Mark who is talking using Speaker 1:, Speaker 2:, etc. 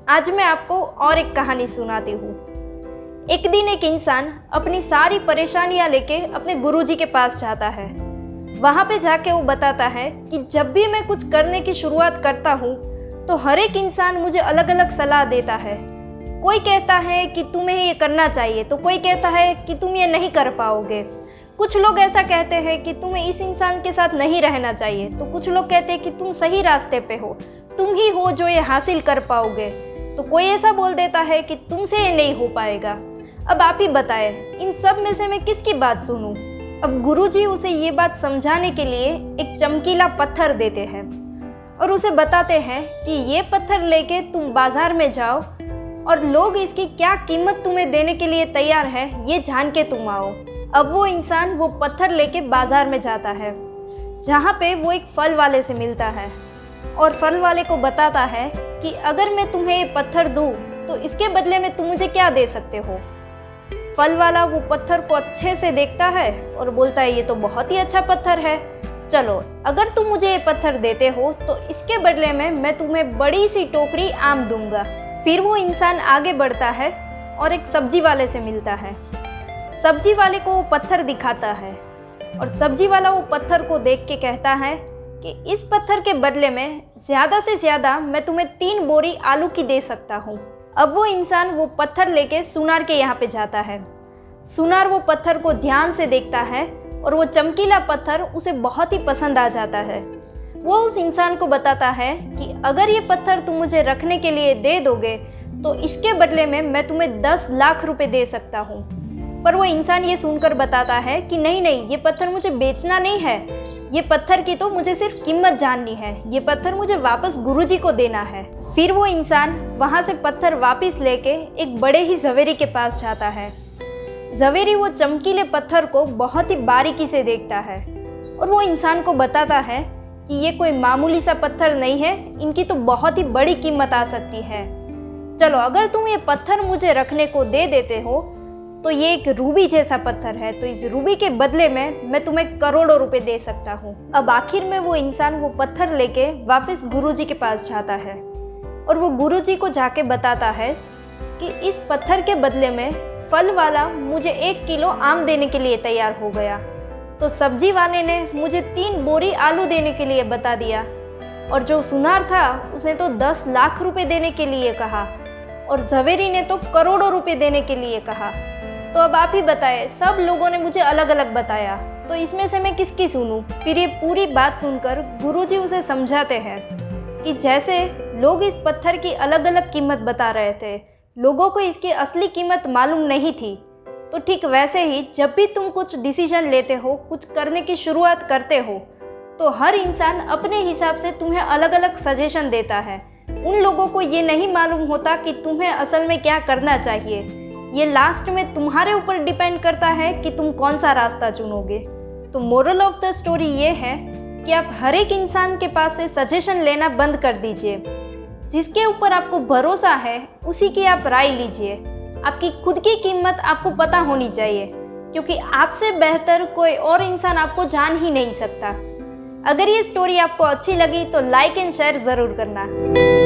Speaker 1: आज मैं आपको और एक कहानी सुनाती हूँ। एक दिन एक इंसान अपनी सारी परेशानियाँ लेके अपने गुरुजी के पास जाता है। वहाँ पे जाके वो बताता है कि जब भी मैं कुछ करने की शुरुआत करता हूँ तो हर एक इंसान मुझे अलग अलग सलाह देता है। कोई कहता है कि तुम्हें ये करना चाहिए, तो कोई कहता है कि तुम ये नहीं कर पाओगे। कुछ लोग ऐसा कहते हैं कि तुम्हें इस इंसान के साथ नहीं रहना चाहिए, तो कुछ लोग कहते हैं कि तुम सही रास्ते पे हो, तुम ही हो जो ये हासिल कर पाओगे। तो कोई ऐसा बोल देता है कि तुमसे ये नहीं हो पाएगा। अब आप ही बताएं, इन सब में से मैं किसकी बात सुनूं? अब गुरुजी उसे ये बात समझाने के लिए एक चमकीला पत्थर देते हैं और उसे बताते हैं कि ये पत्थर लेके तुम बाजार में जाओ और लोग इसकी क्या कीमत तुम्हें देने के लिए तैयार है ये जान के तुम आओ। अब वो इंसान वो पत्थर लेके बाजार में जाता है, जहाँ पे वो एक फल वाले से मिलता है और फल वाले को बताता है कि अगर मैं तुम्हें ये पत्थर दूँ तो इसके बदले में तुम मुझे क्या दे सकते हो। फल वाला वो पत्थर को अच्छे से देखता है और बोलता है ये तो बहुत ही अच्छा पत्थर है, चलो अगर तुम मुझे ये पत्थर देते हो तो इसके बदले में मैं तुम्हें बड़ी सी टोकरी आम दूंगा। फिर वो इंसान आगे बढ़ता है और एक सब्जी वाले से मिलता है। सब्जी वाले को वो पत्थर दिखाता है और सब्जी वाला वो पत्थर को देख के कहता है कि इस पत्थर के बदले में ज़्यादा से ज़्यादा मैं तुम्हें 3 बोरी आलू की दे सकता हूँ। अब वो इंसान वो पत्थर लेके सुनार के यहाँ पे जाता है। सुनार वो पत्थर को ध्यान से देखता है और वो चमकीला पत्थर उसे बहुत ही पसंद आ जाता है। वो उस इंसान को बताता है कि अगर ये पत्थर तुम मुझे रखने के लिए दे दोगे तो इसके बदले में मैं तुम्हें 10 लाख रुपए दे सकता हूँ। पर वो इंसान ये सुनकर बताता है कि नहीं नहीं, ये पत्थर मुझे बेचना नहीं है, ये पत्थर की तो मुझे सिर्फ कीमत जाननी है, ये पत्थर मुझे वापस गुरुजी को देना है। फिर वो इंसान वहाँ से पत्थर वापस लेके एक बड़े ही ज़वेरी के पास जाता है। ज़वेरी वो चमकीले पत्थर को बहुत ही बारीकी से देखता है और वो इंसान को बताता है कि ये कोई मामूली सा पत्थर नहीं है, इनकी तो बहुत ही बड़ी कीमत आ सकती है। चलो अगर तुम ये पत्थर मुझे रखने को दे देते हो तो ये एक रूबी जैसा पत्थर है, तो इस रूबी के बदले में मैं तुम्हें करोड़ों रुपए दे सकता हूँ। अब आखिर में वो इंसान वो पत्थर लेके वापस गुरुजी के पास जाता है और वो गुरुजी को जाके बताता है कि इस पत्थर के बदले में फल वाला मुझे 1 किलो आम देने के लिए तैयार हो गया, तो सब्जी वाले ने मुझे 3 बोरी आलू देने के लिए बता दिया और जो सुनार था उसने तो 10 लाख रुपए देने के लिए कहा और ज़वेरी ने तो करोड़ों रुपए देने के लिए कहा। तो अब आप ही बताएं, सब लोगों ने मुझे अलग अलग बताया, तो इसमें से मैं किसकी सुनूं? फिर ये पूरी बात सुनकर गुरुजी उसे समझाते हैं कि जैसे लोग इस पत्थर की अलग अलग कीमत बता रहे थे, लोगों को इसकी असली कीमत मालूम नहीं थी, तो ठीक वैसे ही जब भी तुम कुछ डिसीजन लेते हो, कुछ करने की शुरुआत करते हो, तो हर इंसान अपने हिसाब से तुम्हें अलग अलग सजेशन देता है। उन लोगों को ये नहीं मालूम होता कि तुम्हें असल में क्या करना चाहिए। ये लास्ट में तुम्हारे ऊपर डिपेंड करता है कि तुम कौन सा रास्ता चुनोगे। तो मोरल ऑफ द स्टोरी ये है कि आप हर एक इंसान के पास से सजेशन लेना बंद कर दीजिए। जिसके ऊपर आपको भरोसा है उसी की आप राय लीजिए। आपकी खुद की कीमत आपको पता होनी चाहिए, क्योंकि आपसे बेहतर कोई और इंसान आपको जान ही नहीं सकता। अगर ये स्टोरी आपको अच्छी लगी तो लाइक एंड शेयर ज़रूर करना।